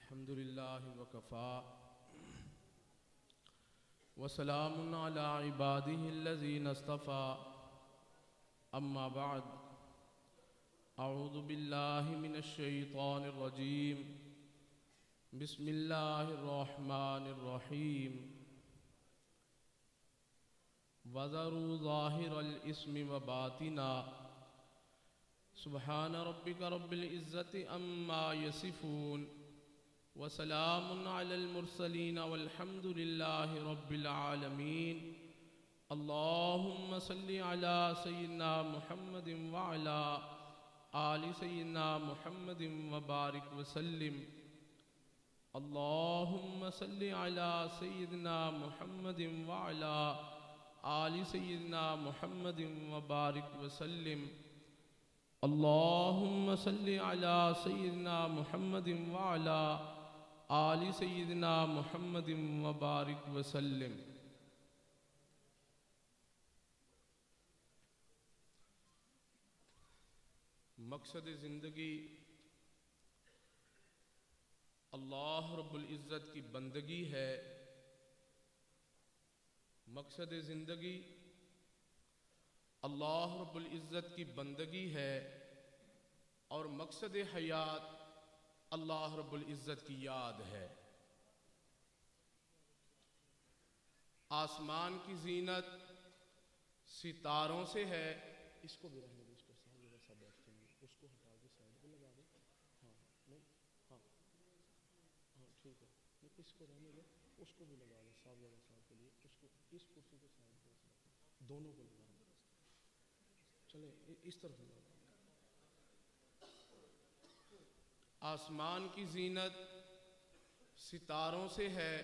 الحمد لله وكفى وسلام على عباده الذين اصطفى أما بعد أعوذ بالله من الشيطان الرجيم بسم الله الرحمن الرحيم وذروا ظاهر الإثم وباطنا سبحان ربك رب العزة عما يصفون وسلام على المرسلين والحمد لله رب العالمين اللهم صل على سيدنا محمد وعلى آل سيدنا محمد وبارك وسلم اللهم صل على سيدنا محمد وعلى آل سيدنا محمد وبارك وسلم اللهم صل على سيدنا محمد وعلى آل سيدنا محمد وبارك وسلم. مقصد زندگی اللہ رب العزت کی بندگی ہے. مقصد زندگی اللہ رب العزت کی بندگی ہے اور مقصد حیات اللہ رب العزت کی یاد ہے. آسمان کی زینت ستاروں سے ہے. اس کو بھی رہنے دو, اس کو سب بیٹھتے ہیں, اس کو ہٹا کے سائڈ پہ لگا دو. ہاں نہیں ہاں ہاں ٹھیک ہے, اس کو رہنے دو, اس کو بھی لگا دو صاحب جگہ صاحب کے لیے. اس کو اس کرسی کو سائڈ پہ دونوں کو لگا دو. چلے اس طرف لگا دو. آسمان کی زینت ستاروں سے ہے.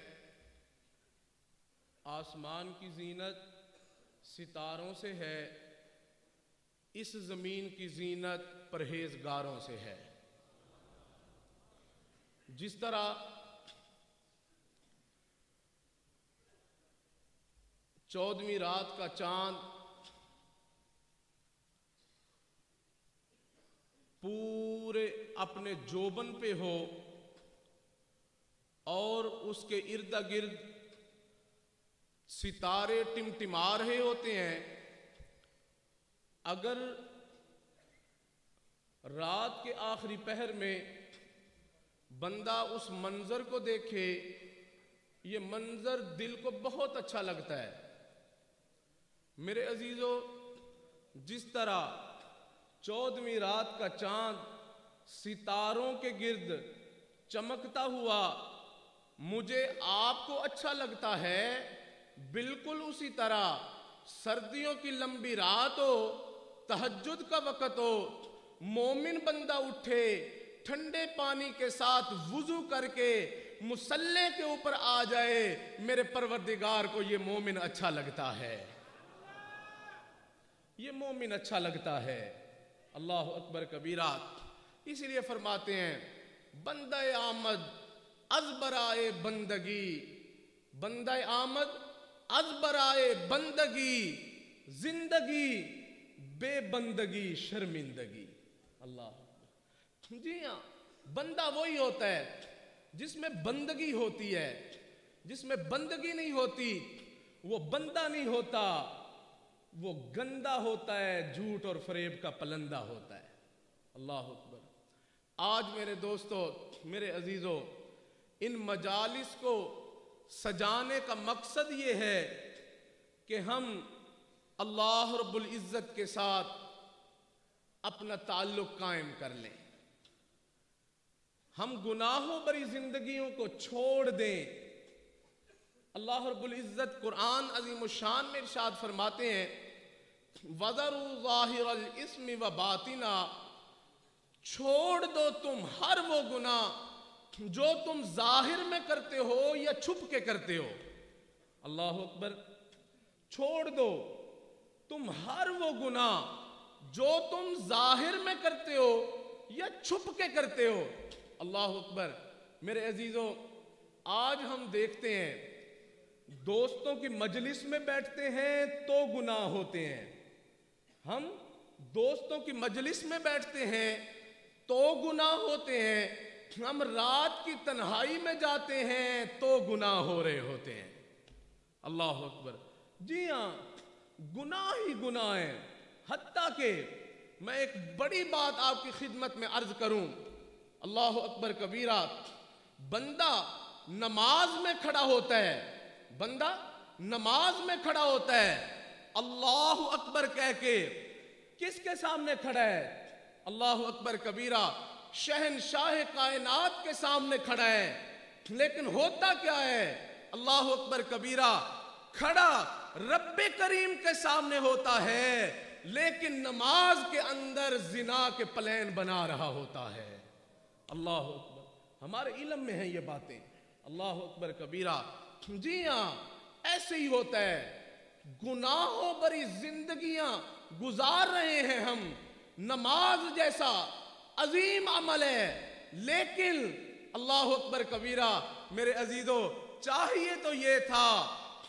آسمان کی زینت ستاروں سے ہے. اس زمین کی زینت پرہیزگاروں سے ہے. جس طرح 14ویں رات کا چاند پورے اپنے جوبن پہ ہو اور اس کے ارد گرد ستارے ٹمٹما رہے ہوتے ہیں, اگر رات کے آخری پہر میں بندہ اس منظر کو دیکھے, یہ منظر دل کو بہت اچھا لگتا ہے. میرے عزیزو, جس طرح 14ویں رات کا چاند ستاروں کے گرد چمکتا ہوا مجھے آپ کو اچھا لگتا ہے, بالکل اسی طرح سردیوں کی لمبی رات ہو, تہجد کا وقت ہو, مومن بندہ اٹھے, ٹھنڈے پانی کے ساتھ وضو کر کے مصلی کے اوپر آ جائے, میرے پروردگار کو یہ مومن اچھا لگتا ہے. یہ مومن اچھا لگتا ہے. اللہ اکبر کبیرہ. اسی لیے فرماتے ہیں بندہ آمد از برائے بندگی, بندہ آمد از برائے بندگی, زندگی بے بندگی شرمندگی. اللہ اکبر. جی ہاں, بندہ وہی ہوتا ہے جس میں بندگی ہوتی ہے. جس میں بندگی نہیں ہوتی وہ بندہ نہیں ہوتا, وہ گندا ہوتا ہے, جھوٹ اور فریب کا پلندہ ہوتا ہے. اللہ اکبر. آج میرے دوستو, میرے عزیزو, ان مجالس کو سجانے کا مقصد یہ ہے کہ ہم اللہ رب العزت کے ساتھ اپنا تعلق قائم کر لیں. ہم گناہوں بری زندگیوں کو چھوڑ دیں. اللہ رب العزت قرآن عظیم الشان میں ارشاد فرماتے ہیں وَذَرُوا ظَاهِرَ الْإِثْمِ وَبَاطِنَا, چھوڑ دو تم ہر وہ گناہ جو تم ظاہر میں کرتے ہو یا چھپ کے کرتے ہو. اللہ اکبر. چھوڑ دو تم ہر وہ گناہ جو تم ظاہر میں کرتے ہو یا چھپ کے کرتے ہو. اللہ اکبر. میرے عزیزو, آج ہم دیکھتے ہیں دوستوں کی مجلس میں بیٹھتے ہیں تو گناہ ہوتے ہیں. ہم دوستوں کی مجلس میں بیٹھتے ہیں تو گناہ ہوتے ہیں, ہم رات کی تنہائی میں جاتے ہیں تو گناہ ہو رہے ہوتے ہیں۔ اللہ اکبر، جی ہاں، گناہ ہی گناہ ہیں۔ حتیٰ کہ میں ایک بڑی بات آپ کی خدمت میں عرض کروں، اللہ اکبر کبیرہ، بندہ نماز میں کھڑا ہوتا ہے، بندہ نماز میں کھڑا ہوتا ہے، اللہ اکبر کہہ کے کس کے سامنے کھڑا ہے؟ اللہ اکبر کبیرہ، شہنشاہ کائنات کے سامنے کھڑا ہے۔ لیکن ہوتا کیا ہے؟ اللہ اکبر کبیرہ، کھڑا رب کریم کے سامنے ہوتا ہے، لیکن نماز کے اندر زنا کے پلان بنا رہا ہوتا ہے۔ اللہ اکبر، ہمارے علم میں ہیں یہ باتیں۔ اللہ اکبر کبیرہ، جی ہاں، ایسے ہی ہوتا ہے۔ گناہوں بری زندگیاں گزار رہے ہیں ہم، نماز جیسا عظیم عمل ہے، لیکن اللہ اکبر کبیرہ میرے عزیزو، چاہیے تو یہ تھا،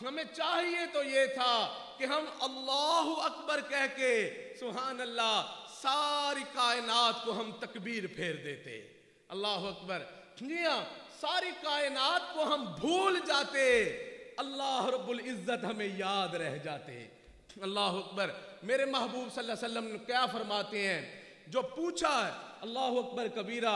ہمیں چاہیے تو یہ تھا کہ ہم اللہ اکبر کہہ کے سبحان اللہ ساری کائنات کو ہم تکبیر پھیر دیتے۔ اللہ اکبر، جی ہاں، ساری کائنات کو ہم بھول جاتے، اللہ رب العزت ہمیں یاد رہ جاتے۔ اللہ اکبر، میرے محبوب صلی اللہ علیہ وسلم نے کیا فرماتے ہیں؟ جو پوچھا ہے اللہ اکبر کبیرہ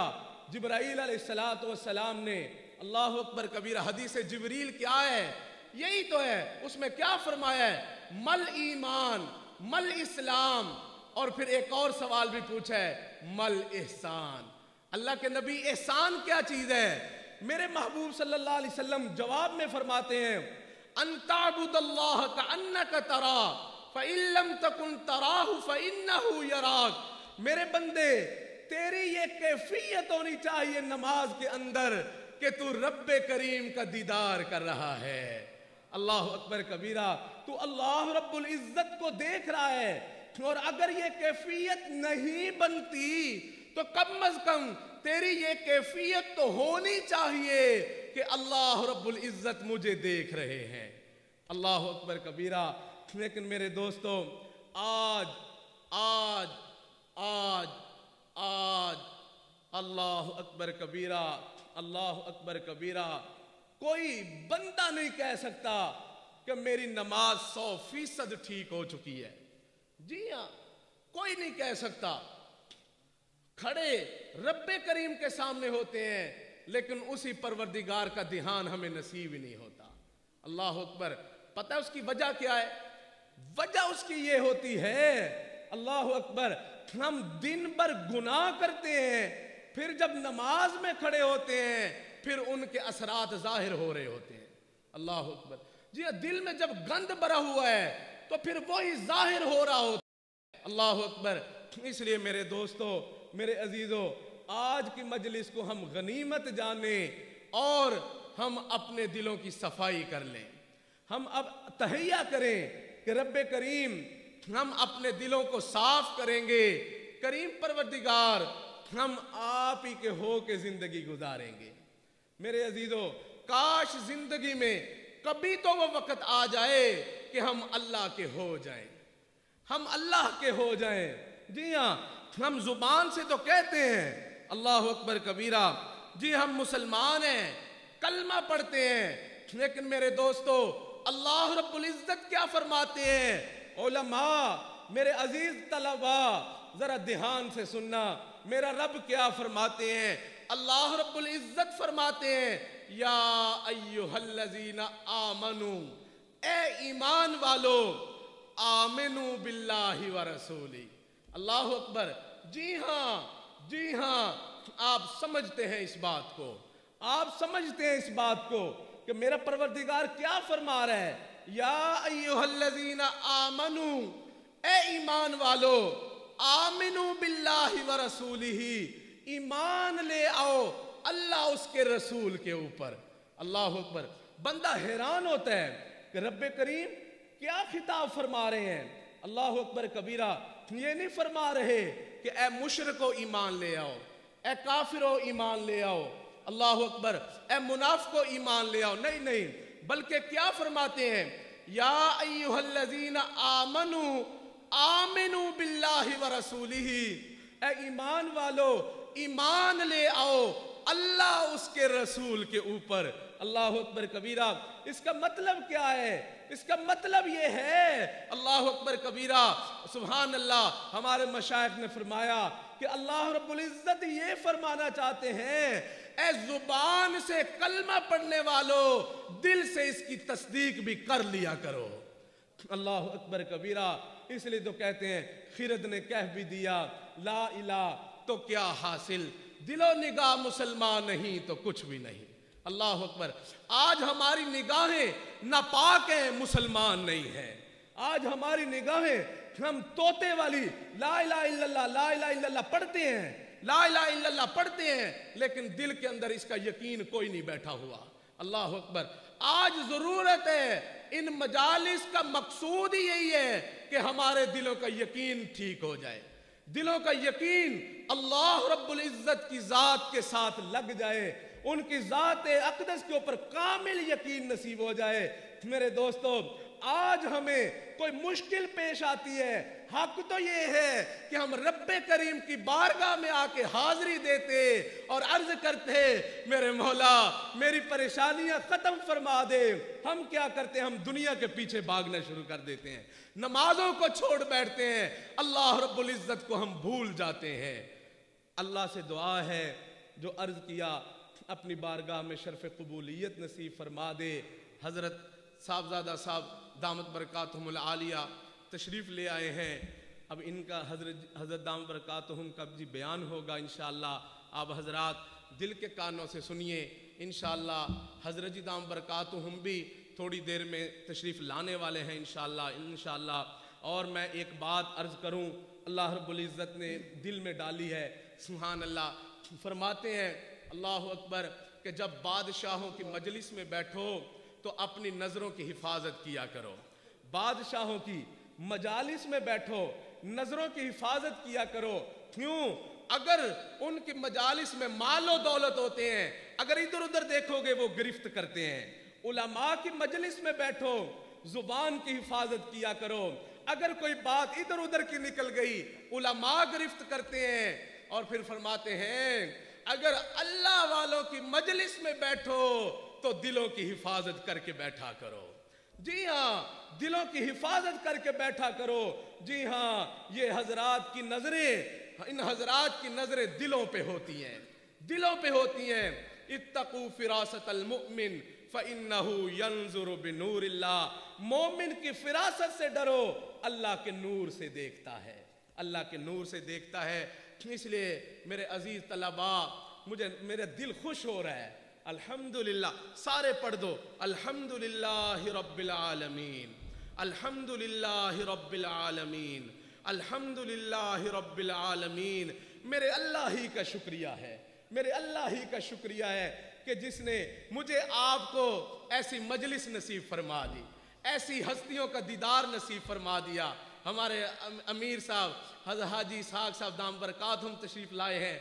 جبرائیل علیہ السلام نے، اللہ اکبر کبیرہ، حدیث جبریل کیا ہے؟ یہی تو ہے، اس میں کیا فرمایا ہے؟ مل ایمان، مل اسلام، اور پھر ایک اور سوال بھی پوچھا ہے، مل احسان۔ اللہ کے نبی، احسان کیا چیز ہے؟ میرے محبوب صلی اللہ علیہ وسلم جواب میں فرماتے ہیں، ان تعبد اللہ کأنک تراہ فإن لم تکن تراہ فإنہ یراک۔ میرے بندے، تیری یہ کیفیت ہونی چاہیے نماز کے اندر کہ تو رب کریم کا دیدار کر رہا ہے۔ اللہ اکبر کبیرہ، تو اللہ رب العزت کو دیکھ رہا ہے، اور اگر یہ کیفیت نہیں بنتی تو کم از کم تیری یہ کیفیت تو ہونی چاہیے کہ اللہ رب العزت مجھے دیکھ رہے ہیں۔ اللہ اکبر کبیرہ، لیکن میرے دوستو، آج آج آج آج اللہ اکبر کبیرہ، اللہ اکبر کبیرہ، کوئی بندہ نہیں کہہ سکتا کہ میری نماز 100% ٹھیک ہو چکی ہے۔ جی ہاں، کوئی نہیں کہہ سکتا۔ کھڑے رب کریم کے سامنے ہوتے ہیں، لیکن اسی پروردگار کا دھیان ہمیں نصیب ہی نہیں ہوتا۔ اللہ اکبر، پتہ ہے اس کی وجہ کیا ہے؟ وجہ اس کی یہ ہوتی ہے، اللہ اکبر، ہم دن بھر گناہ کرتے ہیں، پھر جب نماز میں کھڑے ہوتے ہیں پھر ان کے اثرات ظاہر ہو رہے ہوتے ہیں۔ اللہ اکبر، جی دل میں جب گند بھرا ہوا ہے تو پھر وہی ظاہر ہو رہا ہوتا ہے۔ اللہ اکبر، اس لیے میرے دوستو، میرے عزیزو، آج کی مجلس کو ہم غنیمت جانیں اور ہم اپنے دلوں کی صفائی کر لیں۔ ہم اب تہیہ کریں کہ رب کریم، ہم اپنے دلوں کو صاف کریں گے، کریم پروردگار، ہم آپ ہی کے ہو کے زندگی گزاریں گے۔ میرے عزیزو، کاش زندگی میں کبھی تو وہ وقت آ جائے کہ ہم اللہ کے ہو جائیں، ہم اللہ کے ہو جائیں۔ جی ہاں، ہم زبان سے تو کہتے ہیں اللہ اکبر کبیرہ، جی ہم مسلمان ہیں، کلمہ پڑھتے ہیں، لیکن میرے دوستو، اللہ رب العزت کیا فرماتے ہیں؟ علماء، میرے عزیز طلبہ، ذرا دھیان سے سننا، میرا رب کیا فرماتے ہیں؟ اللہ رب العزت فرماتے ہیں، یا ایھا الذین آمنوا، اے ایمان والو، آمنوا باللہ ورسولہ۔ اللہ اکبر، جی ہاں، جی ہاں، آپ سمجھتے ہیں اس بات کو، آپ سمجھتے ہیں اس بات کو کہ میرا پروردگار کیا فرما رہا ہے؟ یا ایھا الذین آمنوا، اے ایمان والو، آمنوا باللہ ورسولہ، ایمان لے آؤ اللہ اس کے رسول کے اوپر۔ اللہ اکبر، بندہ حیران ہوتا ہے کہ رب کریم کیا خطاب فرما رہے ہیں۔ اللہ اکبر کبیرہ، یہ نہیں فرما رہے کہ اے مشرکو ایمان لے آؤ، اے کافرو ایمان لے آؤ، اللہ اکبر، اے منافقو ایمان لے آؤ، نہیں نہیں، بلکہ کیا فرماتے ہیں؟ یا ایھا الذین آمنوا آمنوا باللہ ورسولہ، اے ایمان والو، ایمان لے آؤ اللہ اس کے رسول کے اوپر۔ اللہ اکبر کبیرہ۔ اس کا مطلب کیا ہے؟ اس کا مطلب یہ ہے، اللہ اکبر کبیرہ، سبحان اللہ، ہمارے مشائخ نے فرمایا کہ اللہ رب العزت یہ فرمانا چاہتے ہیں، اے زبان سے کلمہ پڑھنے والو، دل سے اس کی تصدیق بھی کر لیا کرو۔ اللہ اکبر کبیرہ۔ اس لیے تو کہتے ہیں خرد نے کہہ بھی دیا لا الہ تو کیا حاصل، دل و نگاہ مسلمان نہیں تو کچھ بھی نہیں۔ اللہ اکبر۔ آج ہماری نگاہیں ناپاک ہیں، مسلمان نہیں ہیں۔ آج ہماری نگاہیں، ہم طوطے والی لا الہ الا اللہ لا الہ الا اللہ پڑھتے ہیں، لا الہ الا اللہ پڑھتے ہیں، لیکن دل کے اندر اس کا یقین کوئی نہیں بیٹھا ہوا۔ اللہ اکبر۔ آج ضرورت ہے، ان مجالس کا مقصود ہی یہی ہے کہ ہمارے دلوں کا یقین ٹھیک ہو جائے، دلوں کا یقین اللہ رب العزت کی ذات کے ساتھ لگ جائے، ان کی ذات اقدس کے اوپر کامل یقین نصیب ہو جائے۔ میرے دوستو، آج ہمیں کوئی مشکل پیش آتی ہے، حق تو یہ ہے کہ ہم رب کریم کی بارگاہ میں آ کے حاضری دیتے اور عرض کرتے میرے مولا میری پریشانیاں ختم فرما دے۔ ہم کیا کرتے ہیں؟ ہم دنیا کے پیچھے بھاگنا شروع کر دیتے ہیں، نمازوں کو چھوڑ بیٹھتے ہیں، اللہ رب العزت کو ہم بھول جاتے ہیں۔ اللہ سے دعا ہے جو عرض کیا اپنی بارگاہ میں شرف قبولیت نصیب فرما دے۔ حضرت صاحبزادہ صاحب دامت برکاتہم العالیہ تشریف لے آئے ہیں، اب ان کا حضرت دامت برکاتہم کا بھی بیان ہوگا انشاءاللہ۔ آپ حضرات دل کے کانوں سے سنیے انشاءاللہ۔ حضرت جی دامت برکاتہم بھی تھوڑی دیر میں تشریف لانے والے ہیں انشاءاللہ۔ اور میں ایک بات عرض کروں، اللہ رب العزت نے دل میں ڈالی ہے، سبحان اللہ۔ فرماتے ہیں اللہ اکبر کہ جب بادشاہوں کی مجلس میں بیٹھو تو اپنی نظروں کی حفاظت کیا کرو۔ بادشاہوں کی مجالس میں بیٹھو، نظروں کی حفاظت کیا کرو۔ کیوں؟ اگر ان کی مجالس میں مال و دولت ہوتے ہیں، اگر ادھر ادھر دیکھو گے وہ گرفت کرتے ہیں۔ علماء کی مجلس میں بیٹھو، زبان کی حفاظت کیا کرو، اگر کوئی بات ادھر ادھر کی نکل گئی علماء گرفت کرتے ہیں۔ اور پھر فرماتے ہیں اگر اللہ والوں کی مجلس میں بیٹھو تو دلوں کی حفاظت کر کے بیٹھا کرو۔ جی ہاں، دلوں کی حفاظت کر کے بیٹھا کرو۔ جی ہاں، یہ حضرات کی نظریں، ان حضرات کی نظریں دلوں پہ ہوتی ہیں، دلوں پہ ہوتی ہیں۔ اتقوا فراست المؤمن فإنه ينظر بنور اللہ۔ مومن کی فراست سے ڈرو، اللہ کے نور سے دیکھتا ہے، اللہ کے نور سے دیکھتا ہے۔ اس لیے میرے عزیز طلباء، میرا دل خوش ہو رہا ہے۔ الحمدللہ، سارے پڑھ دو، الحمدللہ رب العالمین، الحمدللہ رب العالمین، الحمدللہ رب العالمین۔ میرے اللہ ہی کا شکریہ ہے، میرے اللہ ہی کا شکریہ ہے کہ جس نے مجھے آپ کو ایسی مجلس نصیب فرما دی، ایسی ہستیوں کا دیدار نصیب فرما دیا۔ ہمارے امیر صاحب حضرت حاجی اسحاق صاحب دام برکاتہم تشریف لائے ہیں،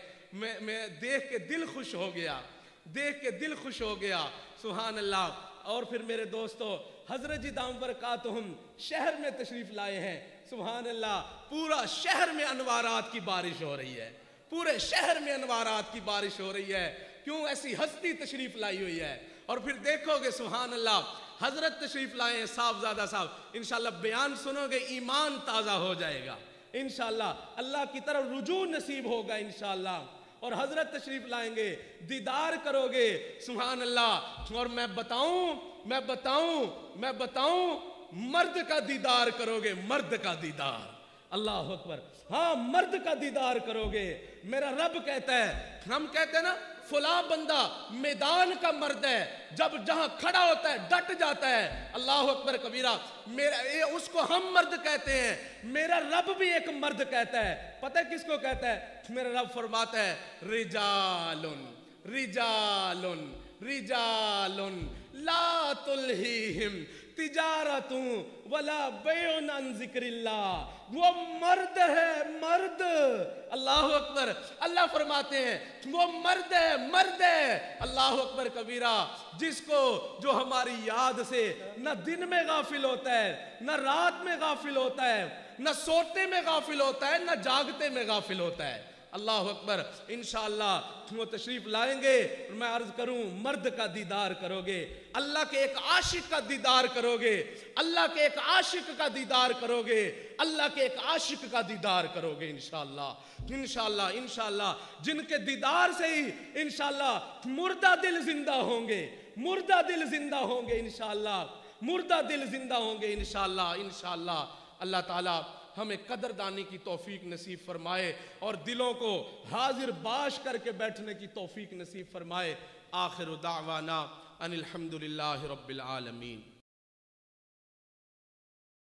میں دیکھ کے دل خوش ہو گیا، دیکھ کے دل خوش ہو گیا، سبحان اللہ۔ اور پھر میرے دوستو، حضرت جی دام برکاتہم شہر میں تشریف لائے ہیں، سبحان اللہ۔ پورا شہر میں انوارات کی بارش ہو رہی ہے، پورے شہر میں انوارات کی بارش ہو رہی ہے۔ کیوں؟ ایسی ہستی تشریف لائی ہوئی ہے۔ اور پھر دیکھو گے سبحان اللہ، حضرت تشریف لائے ہیں صاحبزادہ صاحب، انشاءاللہ بیان سنو گے ایمان تازہ ہو جائے گا انشاءاللہ، اللہ کی طرف رجوع نصیب ہوگا انشاءاللہ۔ اور حضرت تشریف لائیں گے، دیدار کرو گے، سبحان اللہ۔ اور میں بتاؤں مرد کا دیدار کرو گے، مرد کا دیدار، اللہ اکبر، ہاں مرد کا دیدار کرو گے۔ میرا رب کہتا ہے، ہم کہتے ہیں نا فلاں بندہ میدان کا مرد ہے، جب جہاں کھڑا ہوتا ہے ڈٹ جاتا ہے، اللہ اکبر کبیرہ، اس کو ہم مرد کہتے ہیں۔ میرا رب بھی ایک مرد کہتا ہے، پتہ کس کو کہتا ہے؟ میرا رب فرماتا ہے رجالن رجالن رجالن لا تلہیہم تجارت ولا بیع عن ذکر اللہ۔ وہ مرد ہے، مرد، اللہ اکبر۔ اللہ فرماتے ہیں وہ مرد ہے، اللہ اکبر کبیرہ، جس کو جو ہماری یاد سے نہ دن میں غافل ہوتا ہے، نہ رات میں غافل ہوتا ہے، نہ سوتے میں غافل ہوتا ہے، نہ جاگتے میں غافل ہوتا ہے۔ اللہ اکبر. انشاءاللہ وہ تشریف لائیں گے اور میں عرض کروں مرد کا دیدار کرو گے, اللہ کے ایک عاشق کا دیدار کرو گے, اللہ کے ایک عاشق کا دیدار کرو گے, اللہ کے ایک عاشق کا دیدار کرو گے انشاءاللہ. انشاءاللہ انشاءاللہ جن کے دیدار سے ہی انشاءاللہ مردہ دل زندہ ہوں گے, مردہ دل زندہ ہوں گے انشاءاللہ, مردہ دل زندہ ہوں گے انشاءاللہ. انشاءاللہ اللہ تعالیٰ ہمیں قدردانی کی توفیق نصیب فرمائے اور دلوں کو حاضر باش کر کے بیٹھنے کی توفیق نصیب فرمائے. آخر دعوانا ان الحمدللہ رب العالمین.